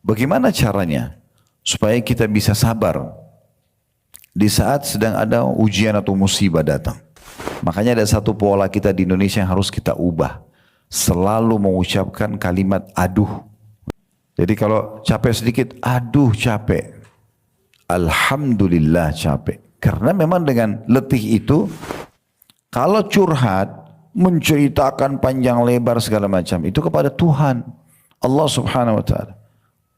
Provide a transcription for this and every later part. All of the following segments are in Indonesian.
Bagaimana caranya supaya kita bisa sabar di saat sedang ada ujian atau musibah datang? Makanya ada satu pola kita di Indonesia yang harus kita ubah. Selalu mengucapkan kalimat aduh. Jadi kalau capek sedikit, aduh capek. Alhamdulillah capek. Karena memang dengan letih itu, kalau curhat, menceritakan panjang lebar segala macam, itu kepada Tuhan. Allah subhanahu wa ta'ala.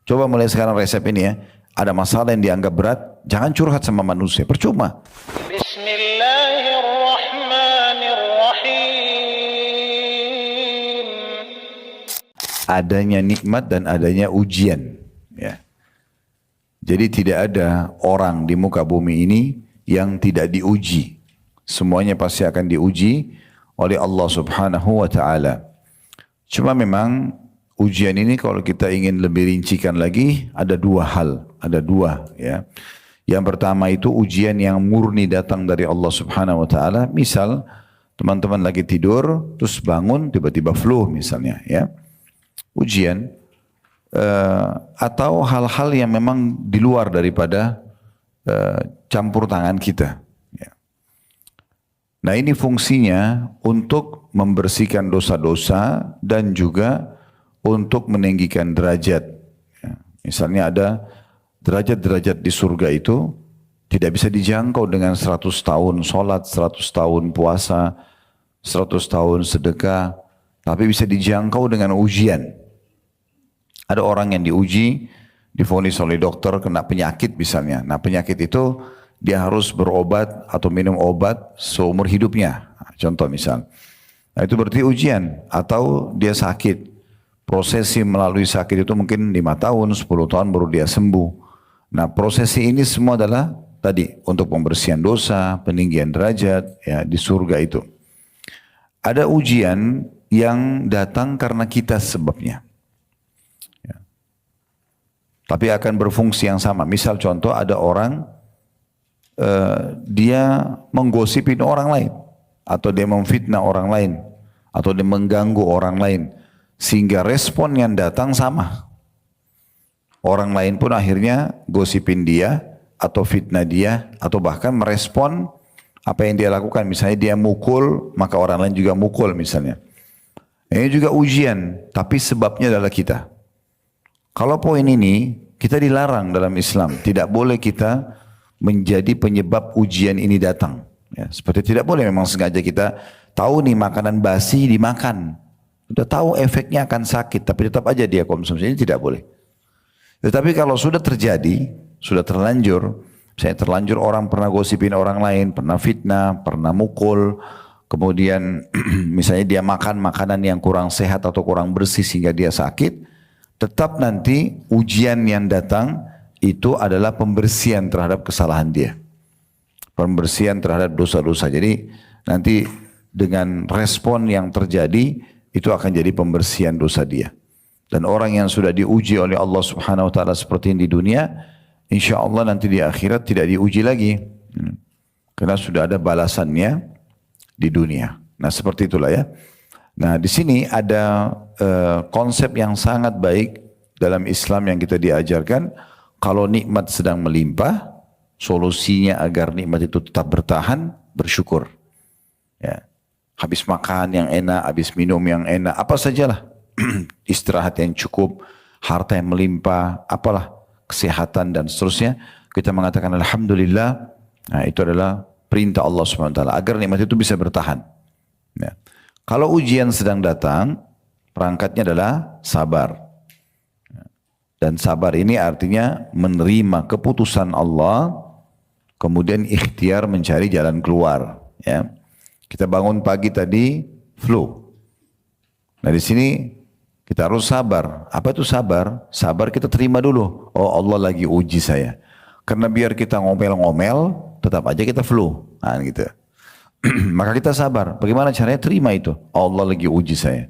Coba mulai sekarang resep ini ya. Ada masalah yang dianggap berat, jangan curhat sama manusia. Percuma. Bismillahirrahmanirrahim. Adanya nikmat dan adanya ujian. Ya. Jadi tidak ada orang di muka bumi ini yang tidak diuji. Semuanya pasti akan diuji oleh Allah subhanahu wa ta'ala. Cuma memang ujian ini kalau kita ingin lebih rincikan lagi, ada dua hal. Ada dua ya. Yang pertama itu ujian yang murni datang dari Allah subhanahu wa ta'ala. Misal teman-teman lagi tidur, terus bangun tiba-tiba flu misalnya ya. Ujian. Atau hal-hal yang memang di luar daripada campur tangan kita. Ya. Nah ini fungsinya untuk membersihkan dosa-dosa dan juga untuk meninggikan derajat. Ya. Misalnya ada derajat-derajat di surga itu tidak bisa dijangkau dengan 100 tahun sholat, 100 tahun puasa, 100 tahun sedekah, tapi bisa dijangkau dengan ujian. Ada orang yang diuji, divonis oleh dokter kena penyakit misalnya. Nah penyakit itu dia harus berobat atau minum obat seumur hidupnya. Contoh misal. Nah itu berarti ujian. Atau dia sakit. Prosesi melalui sakit itu mungkin 5 tahun, 10 tahun baru dia sembuh. Nah prosesi ini semua adalah tadi untuk pembersihan dosa, peninggian derajat ya di surga itu. Ada ujian yang datang karena kita sebabnya. Tapi akan berfungsi yang sama. Misal contoh ada orang dia menggosipin orang lain. Atau dia memfitnah orang lain. Atau dia mengganggu orang lain. Sehingga respon yang datang sama. Orang lain pun akhirnya gosipin dia. Atau fitnah dia. Atau bahkan merespon apa yang dia lakukan. Misalnya dia mukul, maka orang lain juga mukul misalnya. Ini juga ujian. Tapi sebabnya adalah kita. Kalau poin ini kita dilarang dalam Islam, tidak boleh kita menjadi penyebab ujian ini datang. Ya, seperti tidak boleh memang sengaja kita tahu nih makanan basi dimakan, sudah tahu efeknya akan sakit, tapi tetap aja dia konsumsi, ini tidak boleh. Tetapi kalau sudah terjadi, sudah terlanjur, saya terlanjur orang pernah gosipin orang lain, pernah fitnah, pernah mukul, kemudian misalnya dia makan makanan yang kurang sehat atau kurang bersih sehingga dia sakit. Tetap nanti ujian yang datang itu adalah pembersihan terhadap kesalahan dia. Pembersihan terhadap dosa-dosa. Jadi nanti dengan respon yang terjadi itu akan jadi pembersihan dosa dia. Dan orang yang sudah diuji oleh Allah subhanahu wa ta'ala seperti ini di dunia, insya Allah nanti di akhirat tidak diuji lagi. Karena sudah ada balasannya di dunia. Nah seperti itulah ya. Nah di sini ada konsep yang sangat baik dalam Islam yang kita diajarkan. Kalau nikmat sedang melimpah, solusinya agar nikmat itu tetap bertahan, bersyukur. Ya. Habis makan yang enak, habis minum yang enak, apa sajalah. Istirahat yang cukup, harta yang melimpah, apalah, kesehatan dan seterusnya. Kita mengatakan Alhamdulillah, nah itu adalah perintah Allah SWT agar nikmat itu bisa bertahan. Ya. Kalau ujian sedang datang, perangkatnya adalah sabar. Dan sabar ini artinya menerima keputusan Allah, kemudian ikhtiar mencari jalan keluar. Ya. Kita bangun pagi tadi, flu. Nah di sini kita harus sabar. Apa itu sabar? Sabar kita terima dulu. Oh Allah lagi uji saya. Karena biar kita ngomel-ngomel, tetap aja kita flu. Nah gitu. Maka kita sabar. Bagaimana caranya? Terima itu. Allah lagi uji saya.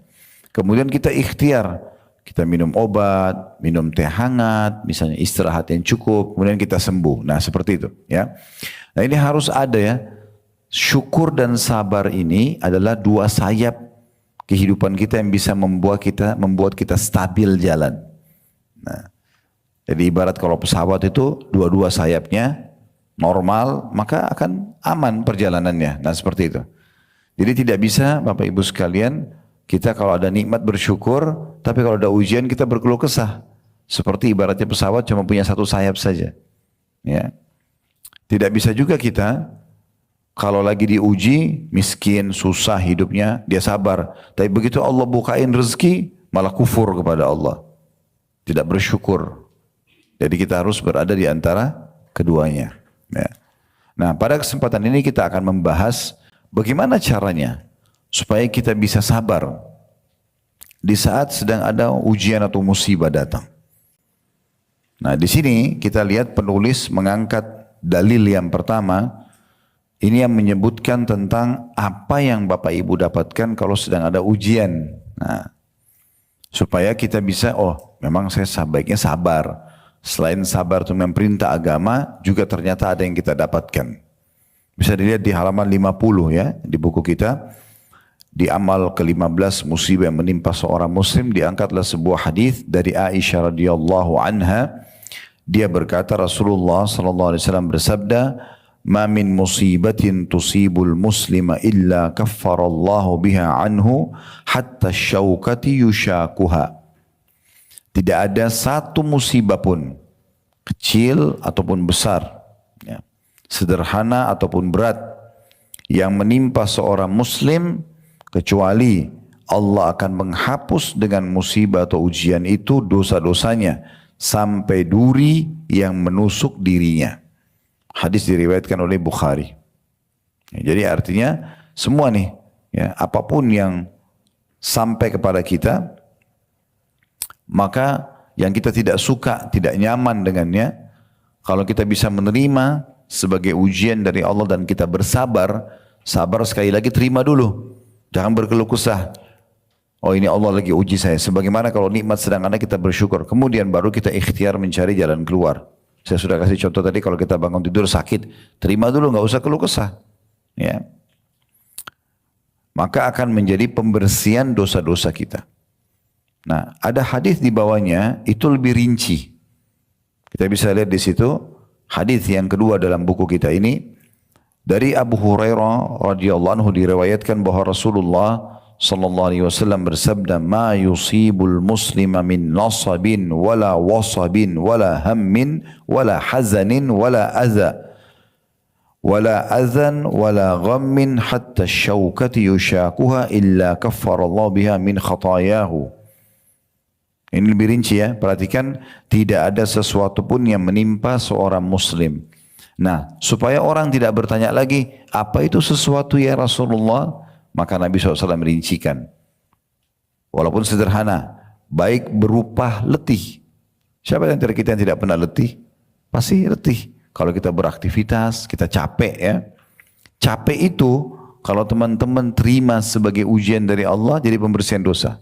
Kemudian kita ikhtiar. Kita minum obat, minum teh hangat, misalnya istirahat yang cukup, kemudian kita sembuh. Nah seperti itu. Ya. Nah ini harus ada ya. Syukur dan sabar ini adalah dua sayap kehidupan kita yang bisa membuat kita stabil jalan. Nah, Jadi ibarat kalau pesawat itu dua-dua sayapnya normal, maka akan aman perjalanannya. Nah seperti itu. Jadi tidak bisa Bapak Ibu sekalian, kita kalau ada nikmat bersyukur, tapi kalau ada ujian kita berkeluh kesah. Seperti ibaratnya pesawat cuma punya satu sayap saja. Ya. Tidak bisa juga kita kalau lagi diuji, miskin, susah hidupnya, dia sabar. Tapi begitu Allah bukain rezeki, malah kufur kepada Allah. Tidak bersyukur. Jadi kita harus berada di antara keduanya. Ya. Nah pada kesempatan ini kita akan membahas bagaimana caranya supaya kita bisa sabar di saat sedang ada ujian atau musibah datang. Nah di sini kita lihat penulis mengangkat dalil yang pertama. Ini yang menyebutkan tentang apa yang Bapak Ibu dapatkan kalau sedang ada ujian. Nah, supaya kita bisa, oh memang saya sebaiknya sabar. Selain sabar itu memperintah agama, juga ternyata ada yang kita dapatkan. Bisa dilihat di halaman 50 ya, di buku kita. Di amal ke-15 musibah yang menimpa seorang muslim, diangkatlah sebuah hadis dari Aisyah radhiyallahu anha. Dia berkata Rasulullah sallallahu alaihi wasallam bersabda, "Ma min musibatin tusibul muslima illa kaffarallahu biha anhu hatta syaukati yushakuha." Tidak ada satu musibah pun, kecil ataupun besar, ya, sederhana ataupun berat, yang menimpa seorang muslim, kecuali Allah akan menghapus dengan musibah atau ujian itu dosa-dosanya, sampai duri yang menusuk dirinya. Hadis diriwayatkan oleh Bukhari. Ya, jadi artinya semua nih, ya, apapun yang sampai kepada kita, maka yang kita tidak suka, tidak nyaman dengannya, kalau kita bisa menerima sebagai ujian dari Allah dan kita bersabar, sabar sekali lagi terima dulu. Jangan berkeluh kesah. Oh ini Allah lagi uji saya. Sebagaimana kalau nikmat sedang ada kita bersyukur. Kemudian baru kita ikhtiar mencari jalan keluar. Saya sudah kasih contoh tadi kalau kita bangun tidur sakit, terima dulu, nggak usah keluh kesah. Ya. Maka akan menjadi pembersihan dosa-dosa kita. Nah, ada hadis di bawahnya itu lebih rinci. Kita bisa lihat di situ hadis yang kedua dalam buku kita ini dari Abu Hurairah radhiyallahu anhu diriwayatkan bahwa Rasulullah sallallahu alaihi wasallam bersabda, "Ma yusibul muslima min nasabin wala wasabin wala hammin wala hazanin wala adhan wala ghammin hatta syaukati yushakuha illa kaffarallahu biha min khatayahu." Ini lebih rinci ya, perhatikan, tidak ada sesuatu pun yang menimpa seorang muslim. Nah, supaya orang tidak bertanya lagi, apa itu sesuatu ya Rasulullah? Maka Nabi SAW merincikan. Walaupun sederhana, baik berupa letih. Siapa yang antara kita yang tidak pernah letih? Pasti letih. Kalau kita beraktivitas, kita capek ya. Capek itu, kalau teman-teman terima sebagai ujian dari Allah, jadi pembersihan dosa.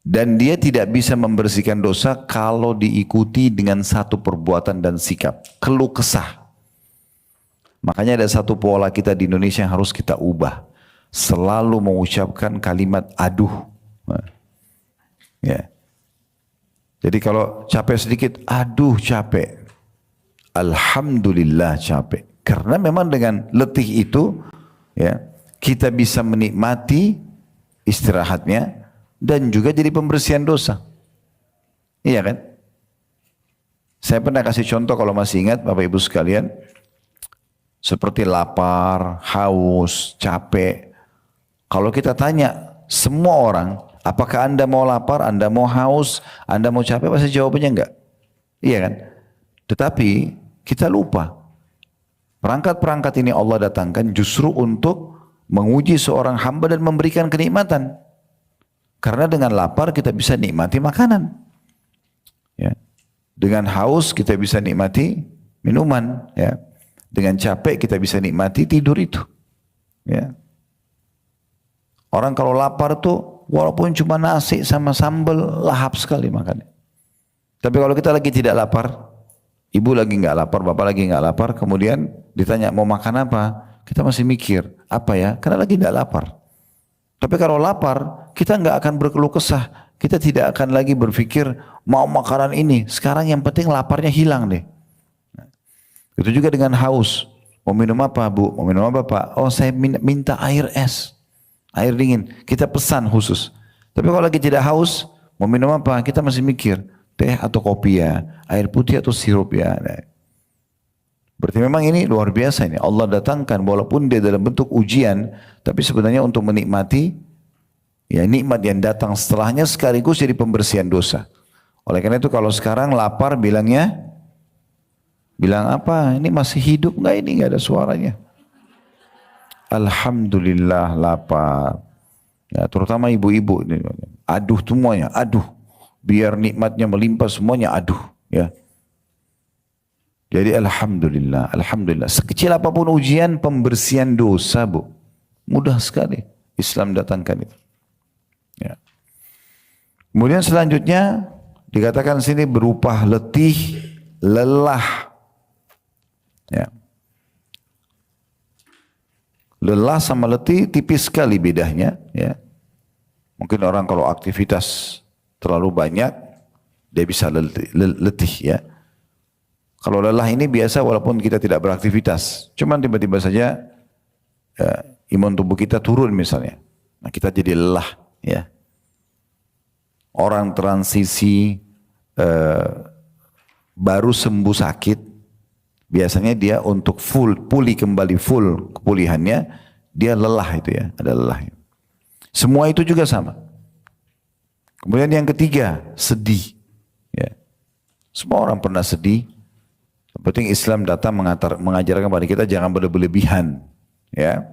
Dan dia tidak bisa membersihkan dosa kalau diikuti dengan satu perbuatan dan sikap. Keluh kesah. Makanya ada satu pola kita di Indonesia yang harus kita ubah. Selalu mengucapkan kalimat aduh. Ya. Jadi kalau capek sedikit, aduh capek. Alhamdulillah capek. Karena memang dengan letih itu, ya, kita bisa menikmati istirahatnya, dan juga jadi pembersihan dosa. Iya kan? Saya pernah kasih contoh kalau masih ingat Bapak Ibu sekalian. Seperti lapar, haus, capek. Kalau kita tanya semua orang, apakah Anda mau lapar, Anda mau haus, Anda mau capek? Pasti jawabannya enggak. Iya kan? Tetapi kita lupa. Perangkat-perangkat ini Allah datangkan justru untuk menguji seorang hamba dan memberikan kenikmatan. Karena dengan lapar kita bisa nikmati makanan. Ya. Dengan haus kita bisa nikmati minuman. Ya. Dengan capek kita bisa nikmati tidur itu. Ya. Orang kalau lapar tuh walaupun cuma nasi sama sambal lahap sekali makannya. Tapi kalau kita lagi tidak lapar, ibu lagi nggak lapar, bapak lagi nggak lapar, kemudian ditanya mau makan apa, kita masih mikir apa ya, karena lagi tidak lapar. Tapi kalau lapar, kita nggak akan berkeluh kesah. Kita tidak akan lagi berpikir mau makanan ini. Sekarang yang penting laparnya hilang deh. Itu juga dengan haus. Mau minum apa bu? Mau minum apa pak? Oh saya minta air es. Air dingin. Kita pesan khusus. Tapi kalau lagi tidak haus, mau minum apa? Kita masih mikir. Teh atau kopi ya. Air putih atau sirup ya. Berarti memang ini luar biasa ini. Allah datangkan walaupun dia dalam bentuk ujian. Tapi sebenarnya untuk menikmati. Ya nikmat yang datang setelahnya sekaligus jadi pembersihan dosa. Oleh karena itu kalau sekarang lapar bilangnya. Bilang apa? Ini masih hidup nggak ini? Nggak ada suaranya. Alhamdulillah lapar. Ya, terutama ibu-ibu ini. Aduh semuanya, aduh. Biar nikmatnya melimpah semuanya, aduh. Ya. Jadi alhamdulillah, alhamdulillah. Sekecil apapun ujian pembersihan dosa bu. Mudah sekali. Islam datangkan itu. Ya. Kemudian selanjutnya dikatakan sini berupa letih, lelah. Ya. Lelah sama letih tipis sekali bedanya. Ya. Mungkin orang kalau aktivitas terlalu banyak, dia bisa letih ya. Kalau lelah ini biasa walaupun kita tidak beraktivitas. Cuman tiba-tiba saja ya, imun tubuh kita turun misalnya. Nah kita jadi lelah ya. Orang transisi baru sembuh sakit, biasanya dia untuk pulih kembali full kepulihannya, dia lelah itu ya, ada lelah. Semua itu juga sama. Kemudian yang ketiga, sedih. Ya. Semua orang pernah sedih. Yang penting Islam datang mengajarkan kepada kita jangan berlebihan. Ya.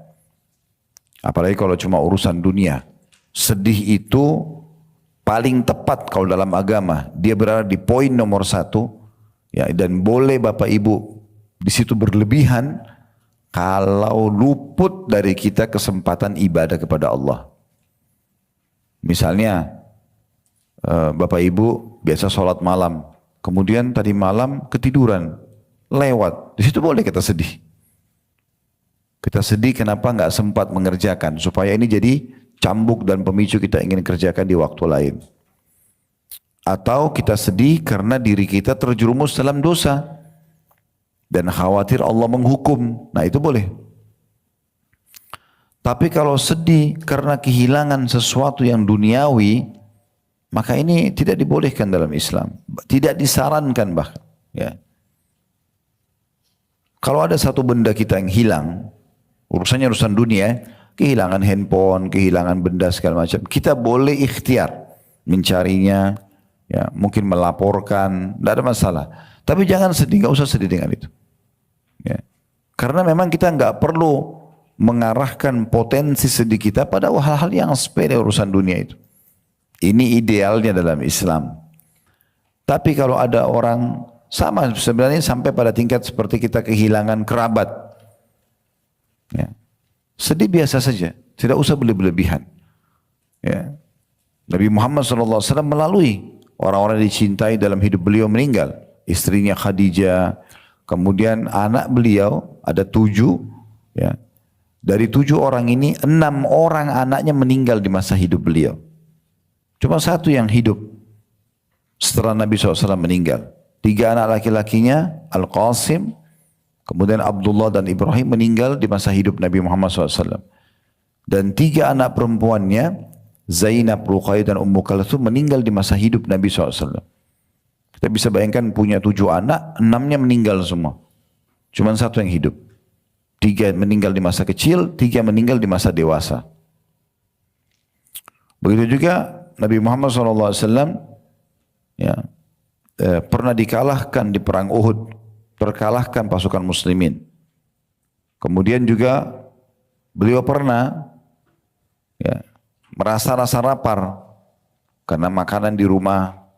Apalagi kalau cuma urusan dunia. Sedih itu paling tepat kalau dalam agama. Dia berada di poin nomor 1. Ya, dan boleh Bapak Ibu di situ berlebihan kalau luput dari kita kesempatan ibadah kepada Allah. Misalnya Bapak Ibu biasa sholat malam, kemudian tadi malam ketiduran, lewat, di situ boleh kita sedih. Kita sedih kenapa nggak sempat mengerjakan, supaya ini jadi cambuk dan pemicu kita ingin kerjakan di waktu lain. Atau kita sedih karena diri kita terjerumus dalam dosa dan khawatir Allah menghukum. Nah itu boleh. Tapi kalau sedih karena kehilangan sesuatu yang duniawi, maka ini tidak dibolehkan dalam Islam. Tidak disarankan bahkan. Ya. Kalau ada satu benda kita yang hilang, urusannya urusan dunia, kehilangan handphone, kehilangan benda segala macam, kita boleh ikhtiar mencarinya, ya, mungkin melaporkan, tidak ada masalah. Tapi jangan sedih, nggak usah sedih dengan itu. Ya. Karena memang kita nggak perlu mengarahkan potensi sedih kita pada hal-hal yang sepele urusan dunia itu. Ini idealnya dalam Islam. Tapi kalau ada orang sama sebenarnya sampai pada tingkat seperti kita kehilangan kerabat. Ya. Sedih biasa saja, tidak usah berlebihan. Ya. Nabi Muhammad SAW melalui orang-orang yang dicintai dalam hidup beliau meninggal. Istrinya Khadijah, kemudian anak beliau ada 7. Ya. Dari 7 orang ini 6 orang anaknya meninggal di masa hidup beliau. Cuma 1 yang hidup setelah Nabi SAW meninggal. 3 anak laki-lakinya Al-Qasim, kemudian Abdullah dan Ibrahim meninggal di masa hidup Nabi Muhammad SAW. Dan 3 anak perempuannya Zainab, Ruqayyah dan Ummu Kalthum meninggal di masa hidup Nabi SAW. Kita bisa bayangkan punya 7 anak, 6-nya meninggal semua. Cuma 1 yang hidup. 3 meninggal di masa kecil, 3 meninggal di masa dewasa. Begitu juga Nabi Muhammad SAW ya, pernah dikalahkan di perang Uhud, terkalahkan pasukan muslimin. Kemudian juga beliau pernah ya, merasa rasa lapar karena makanan di rumah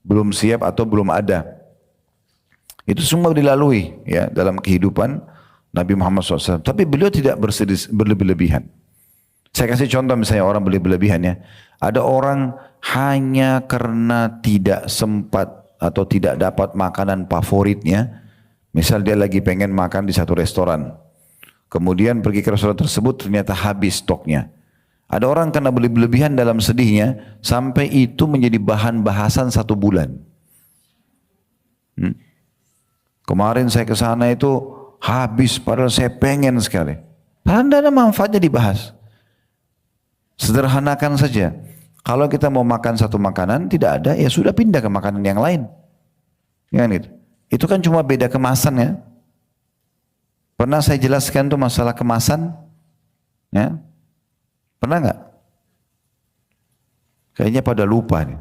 belum siap atau belum ada. Itu semua dilalui ya dalam kehidupan Nabi Muhammad SAW. Tapi beliau tidak berlebih-lebihan. Saya kasih contoh misalnya orang berlebih-lebihan ya. Ada orang hanya karena tidak sempat atau tidak dapat makanan favoritnya. Misal dia lagi pengen makan di satu restoran. Kemudian pergi ke restoran tersebut ternyata habis stoknya. Ada orang karena berlebihan dalam sedihnya, sampai itu menjadi bahan bahasan 1 bulan. Kemarin saya ke sana itu habis, padahal saya pengen sekali. Padahal tidak ada manfaatnya dibahas. Sederhanakan saja. Kalau kita mau makan satu makanan, tidak ada, ya sudah pindah ke makanan yang lain. Ya, gitu. Itu kan cuma beda kemasan ya. Pernah saya jelaskan tuh masalah kemasan? Ya. Pernah nggak? Kayaknya pada lupa nih.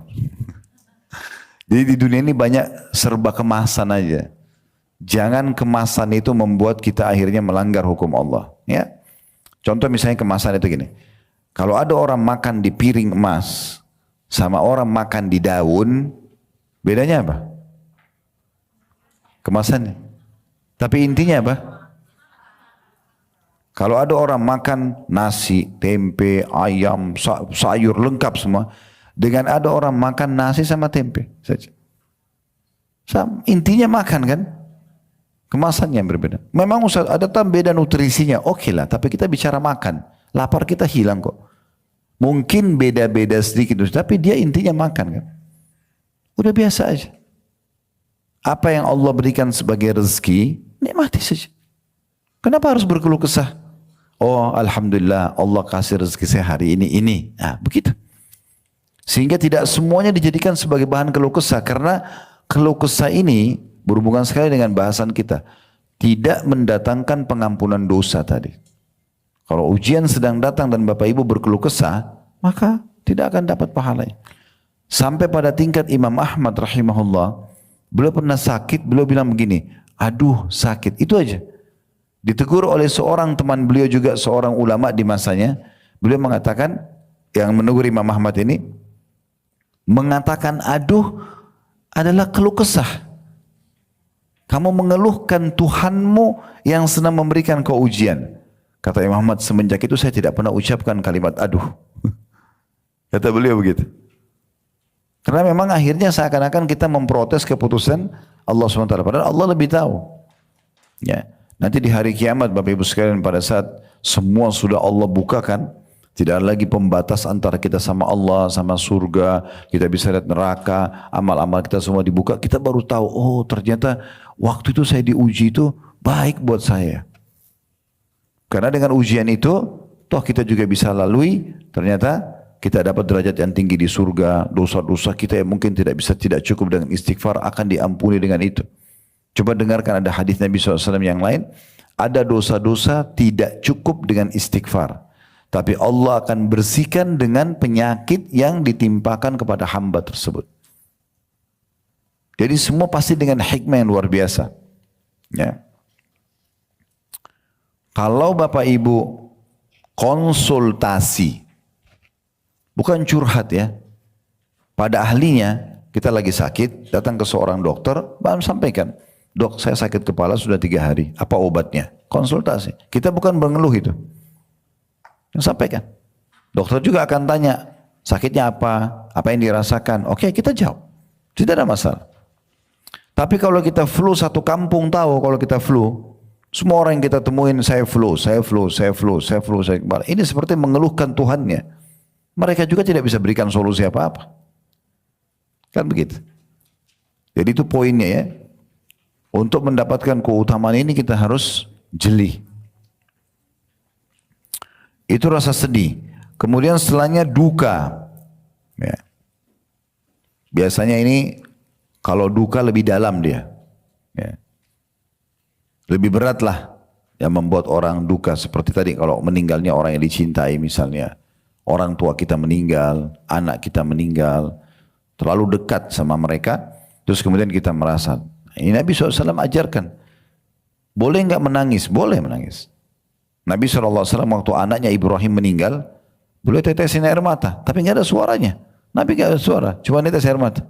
Jadi di dunia ini banyak serba kemasan aja. Jangan kemasan itu membuat kita akhirnya melanggar hukum Allah. Ya. Contoh misalnya kemasan itu gini. Kalau ada orang makan di piring emas sama orang makan di daun, bedanya apa? Kemasannya. Tapi intinya apa? Kalau ada orang makan nasi, tempe, ayam, sayur lengkap semua, dengan ada orang makan nasi sama tempe saja. Intinya makan kan? Kemasannya yang berbeda. Memang Ustaz ada beda nutrisinya, oke lah. Tapi kita bicara makan, lapar kita hilang kok. Mungkin beda-beda sedikit, tapi dia intinya makan kan? Udah biasa aja. Apa yang Allah berikan sebagai rezeki, nikmati saja. Kenapa harus berkeluh kesah? Oh Alhamdulillah Allah kasih rezeki saya hari ini. Nah begitu. Sehingga tidak semuanya dijadikan sebagai bahan keluh kesah. Karena keluh kesah ini berhubungan sekali dengan bahasan kita. Tidak mendatangkan pengampunan dosa tadi. Kalau ujian sedang datang dan Bapak Ibu berkeluh kesah, maka tidak akan dapat pahalanya. Sampai pada tingkat Imam Ahmad rahimahullah, beliau pernah sakit, beliau bilang begini, aduh sakit, itu aja. Ditegur oleh seorang teman beliau juga, seorang ulama di masanya, beliau mengatakan, yang menegur Imam Ahmad ini, mengatakan aduh adalah keluh kesah. Kamu mengeluhkan Tuhanmu yang sedang memberikan kau ujian. Kata Imam Ahmad, semenjak itu saya tidak pernah ucapkan kalimat aduh. Kata beliau begitu. Karena memang akhirnya seakan-akan kita memprotes keputusan Allah SWT. Padahal Allah lebih tahu. Ya. Nanti di hari kiamat Bapak Ibu sekalian, pada saat semua sudah Allah bukakan, tidak ada lagi pembatas antara kita sama Allah, sama surga, kita bisa lihat neraka, amal-amal kita semua dibuka, kita baru tahu, oh ternyata waktu itu saya diuji itu baik buat saya. Karena dengan ujian itu, toh kita juga bisa lalui, ternyata kita dapat derajat yang tinggi di surga, dosa-dosa kita yang mungkin tidak cukup dengan istighfar akan diampuni dengan itu. Coba dengarkan ada hadis Nabi SAW yang lain, ada dosa-dosa tidak cukup dengan istighfar. Tapi Allah akan bersihkan dengan penyakit yang ditimpakan kepada hamba tersebut. Jadi semua pasti dengan hikmah yang luar biasa. Ya. Kalau Bapak Ibu konsultasi, bukan curhat ya, pada ahlinya, kita lagi sakit, datang ke seorang dokter, baru sampaikan, dok saya sakit kepala sudah 3 hari, apa obatnya? Konsultasi, kita bukan mengeluh itu. Sampaikan. Dokter juga akan tanya, sakitnya apa yang dirasakan. Oke, kita jawab. Tidak ada masalah. Tapi kalau kita flu, satu kampung tahu kalau kita flu, semua orang yang kita temuin, saya flu. Ini seperti mengeluhkan Tuhannya. Mereka juga tidak bisa berikan solusi apa-apa. Kan begitu. Jadi itu poinnya ya. Untuk mendapatkan keutamaan ini kita harus jeli. Itu rasa sedih. Kemudian setelahnya duka. Ya. Biasanya ini kalau duka lebih dalam dia. Ya. Lebih berat lah yang membuat orang duka. Seperti tadi kalau meninggalnya orang yang dicintai misalnya. Orang tua kita meninggal, anak kita meninggal. Terlalu dekat sama mereka. Terus kemudian kita merasa. Ini Nabi SAW ajarkan. Boleh nggak menangis? Boleh menangis. Nabi SAW waktu anaknya Ibrahim meninggal, beliau tetesin air mata, tapi nggak ada suaranya. Nabi nggak ada suara, cuma tetes air mata.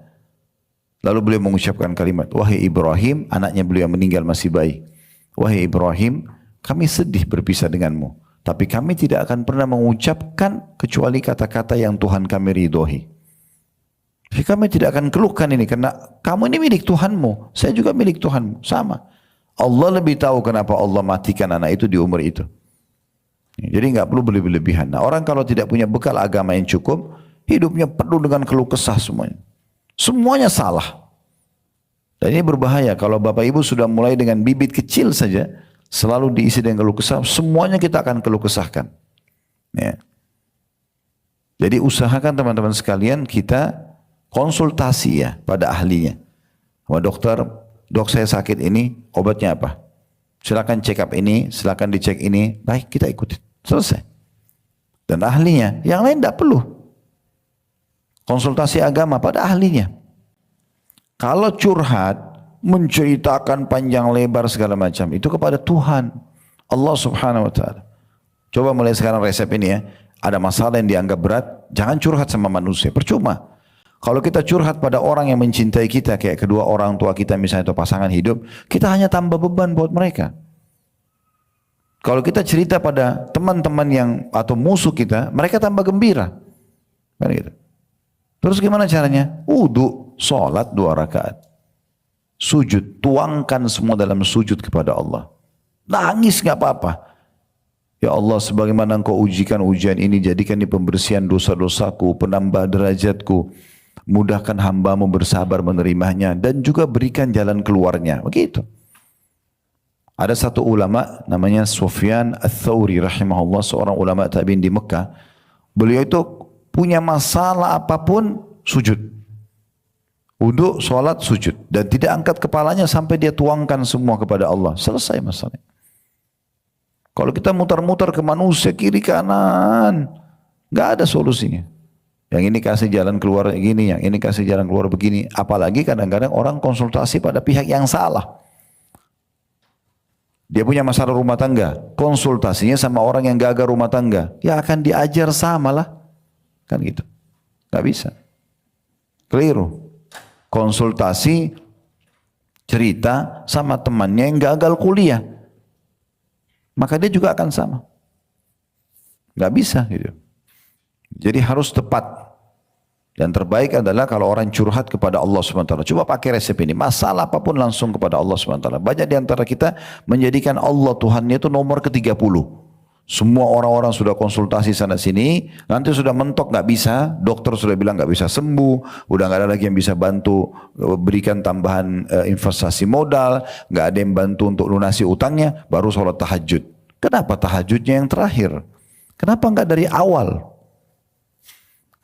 Lalu beliau mengucapkan kalimat, wahai Ibrahim, anaknya beliau meninggal masih bayi. Wahai Ibrahim, kami sedih berpisah denganmu, tapi kami tidak akan pernah mengucapkan kecuali kata-kata yang Tuhan kami ridhoi. Jadi kami tidak akan keluhkan ini, karena kamu ini milik Tuhanmu, saya juga milik Tuhanmu, sama. Allah lebih tahu kenapa Allah matikan anak itu di umur itu. Jadi nggak perlu berlebihan. Nah, orang kalau tidak punya bekal agama yang cukup, hidupnya penuh dengan keluh kesah semuanya. Semuanya salah. Dan ini berbahaya kalau Bapak Ibu sudah mulai dengan bibit kecil saja, selalu diisi dengan keluh kesah, semuanya kita akan keluh kesahkan. Ya. Jadi usahakan teman-teman sekalian kita konsultasi ya pada ahlinya. Sama dokter, dok saya sakit ini, obatnya apa? Silakan check up ini, silakan dicek ini. Baik, kita ikutin. Selesai. Dan ahlinya, yang lain tidak perlu. Konsultasi agama pada ahlinya. Kalau curhat, menceritakan panjang lebar segala macam, itu kepada Tuhan. Allah subhanahu wa ta'ala. Coba mulai sekarang resep ini ya. Ada masalah yang dianggap berat, jangan curhat sama manusia. Percuma. Kalau kita curhat pada orang yang mencintai kita, kayak kedua orang tua kita misalnya atau pasangan hidup, kita hanya tambah beban buat mereka. Kalau kita cerita pada teman-teman yang atau musuh kita, mereka tambah gembira. Kan gitu. Terus gimana caranya? Wudu, sholat 2 rakaat. Sujud, tuangkan semua dalam sujud kepada Allah. Nangis gak apa-apa. Ya Allah, sebagaimana Engkau ujikan ujian ini, jadikan ini pembersihan dosa-dosaku, penambah derajatku. Mudahkan hamba-Mu bersabar menerimanya dan juga berikan jalan keluarnya. Begitu. Ada satu ulama namanya Sufyan Ats-Tsauri rahimahullah, seorang ulama tabi'in di Mekah. Beliau itu punya masalah apapun sujud. Wudu, sholat, sujud. Dan tidak angkat kepalanya sampai dia tuangkan semua kepada Allah. Selesai masalahnya. Kalau kita mutar-mutar ke manusia kiri kanan, nggak ada solusinya. Yang ini kasih jalan keluar begini, yang ini kasih jalan keluar begini. Apalagi kadang-kadang orang konsultasi pada pihak yang salah. Dia punya masalah rumah tangga, konsultasinya sama orang yang gagal rumah tangga, ya akan diajar sama lah, kan gitu. Nggak bisa. Keliru. Konsultasi cerita sama temannya yang gagal kuliah, maka dia juga akan sama. Nggak bisa gitu. Jadi harus tepat. Dan terbaik adalah kalau orang curhat kepada Allah SWT. Coba pakai resep ini. Masalah apapun langsung kepada Allah SWT. Banyak di antara kita menjadikan Allah Tuhannya itu nomor ke-30. Semua orang-orang sudah konsultasi sana sini. Nanti sudah mentok nggak bisa. Dokter sudah bilang nggak bisa sembuh. Udah nggak ada lagi yang bisa bantu berikan tambahan investasi modal. Nggak ada yang bantu untuk lunasi utangnya. Baru sholat tahajud. Kenapa tahajudnya yang terakhir? Kenapa nggak dari awal?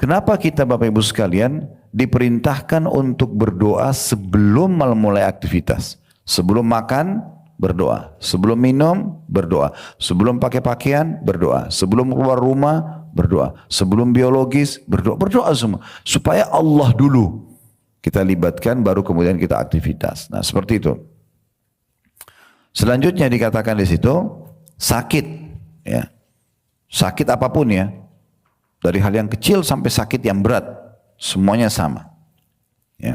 Kenapa kita Bapak Ibu sekalian diperintahkan untuk berdoa sebelum memulai aktivitas? Sebelum makan, berdoa. Sebelum minum, berdoa. Sebelum pakai pakaian, berdoa. Sebelum keluar rumah, berdoa. Sebelum biologis, berdoa. Berdoa semua. Supaya Allah dulu kita libatkan, baru kemudian kita aktivitas. Nah seperti itu. Selanjutnya dikatakan di situ, sakit. Ya. Sakit apapun ya. Dari hal yang kecil sampai sakit yang berat, semuanya sama. Ya.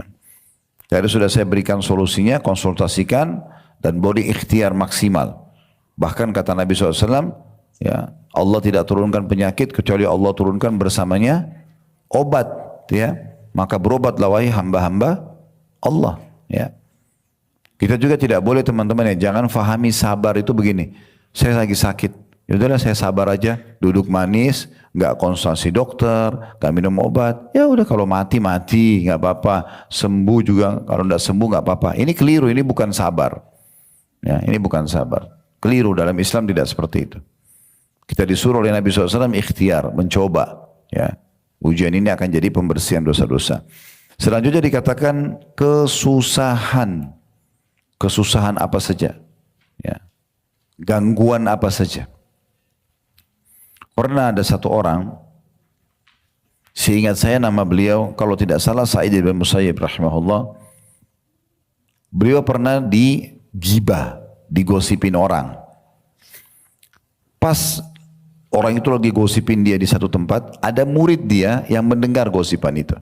Jadi sudah saya berikan solusinya, konsultasikan dan body ikhtiar maksimal. Bahkan kata Nabi SAW, ya, Allah tidak turunkan penyakit kecuali Allah turunkan bersamanya obat. Ya. Maka berobatlah wahai hamba-hamba Allah. Ya. Kita juga tidak boleh teman-teman ya, jangan fahami sabar itu begini. Saya lagi sakit. Ya udahlah saya sabar aja, duduk manis, nggak konsultasi dokter, nggak minum obat. Ya udah kalau mati mati, nggak apa-apa. Sembuh juga kalau nggak sembuh nggak apa-apa. Ini keliru, ini bukan sabar. Ya, ini bukan sabar. Keliru, dalam Islam tidak seperti itu. Kita disuruh oleh Nabi SAW ikhtiar, mencoba. Ya, ujian ini akan jadi pembersihan dosa-dosa. Selanjutnya dikatakan kesusahan, kesusahan apa saja, ya, gangguan apa saja. Pernah ada satu orang, seingat saya nama beliau, kalau tidak salah Sa'id bin Musayyib rahimahullah. Beliau pernah digibah, digosipin orang. Pas orang itu lagi gosipin dia di satu tempat, ada murid dia yang mendengar gosipan itu.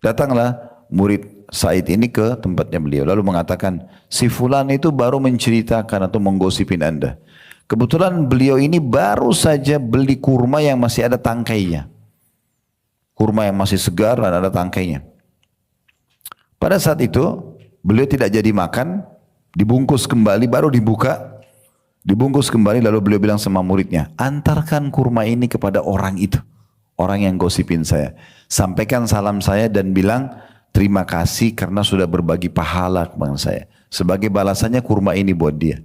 Datanglah murid Sa'id ini ke tempatnya beliau, lalu mengatakan, si fulan itu baru menceritakan atau menggosipin Anda. Kebetulan beliau ini baru saja beli kurma yang masih ada tangkainya. Kurma yang masih segar dan ada tangkainya. Pada saat itu beliau tidak jadi makan, dibungkus kembali baru dibuka. Dibungkus kembali lalu beliau bilang sama muridnya, antarkan kurma ini kepada orang itu. Orang yang gosipin saya. Sampaikan salam saya dan bilang terima kasih karena sudah berbagi pahala kepada saya. Sebagai balasannya kurma ini buat dia.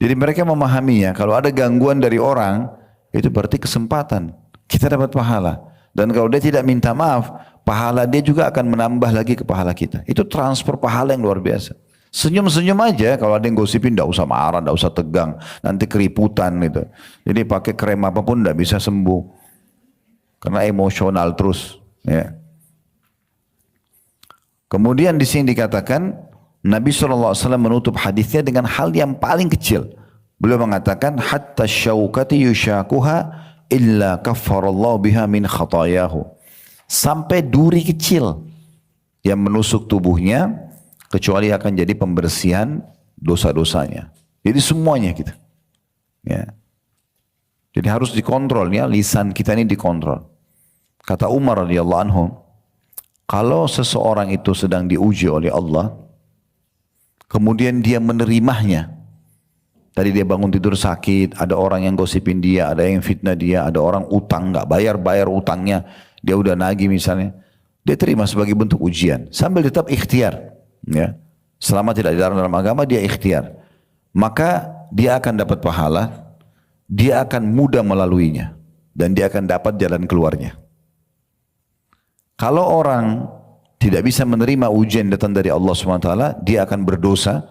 Jadi mereka memahaminya kalau ada gangguan dari orang itu berarti kesempatan. Kita dapat pahala. Dan kalau dia tidak minta maaf, pahala dia juga akan menambah lagi ke pahala kita. Itu transfer pahala yang luar biasa. Senyum-senyum aja kalau ada yang gosipin, tidak usah marah, tidak usah tegang. Nanti keriputan gitu. Jadi pakai krem apapun tidak bisa sembuh. Karena emosional terus. Ya. Kemudian di sini dikatakan, Nabi SAW menutup hadisnya dengan hal yang paling kecil. Beliau mengatakan, hatta syaukati yushakuha illa kaffarallahu biha min khatayahu. Sampai duri kecil yang menusuk tubuhnya, kecuali akan jadi pembersihan dosa-dosanya. Jadi semuanya kita. Ya. Jadi harus dikontrol ya, lisan kita ini dikontrol. Kata Umar radhiyallahu anhu, kalau seseorang itu sedang diuji oleh Allah, kemudian dia menerimanya. Tadi dia bangun tidur sakit, ada orang yang gosipin dia, ada yang fitnah dia, ada orang utang, nggak bayar utangnya, dia udah nagih misalnya. Dia terima sebagai bentuk ujian, sambil tetap ikhtiar. Ya. Selama tidak dilarang dalam agama, dia ikhtiar. Maka dia akan dapat pahala, dia akan mudah melaluinya, dan dia akan dapat jalan keluarnya. Kalau orang tidak bisa menerima ujian datang dari Allah SWT, dia akan berdosa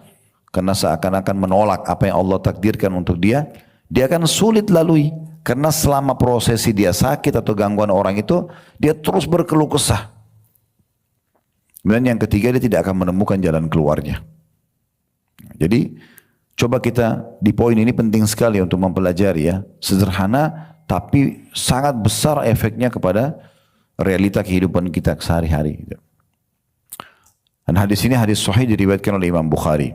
karena seakan-akan menolak apa yang Allah takdirkan untuk dia. Dia akan sulit lalui karena selama prosesi dia sakit atau gangguan orang itu, dia terus berkeluh kesah. Kemudian yang ketiga, dia tidak akan menemukan jalan keluarnya. Jadi coba kita di poin ini penting sekali untuk mempelajari ya. Sederhana tapi sangat besar efeknya kepada realita kehidupan kita sehari-hari. Dan hadis ini hadis sahih diriwayatkan oleh Imam Bukhari.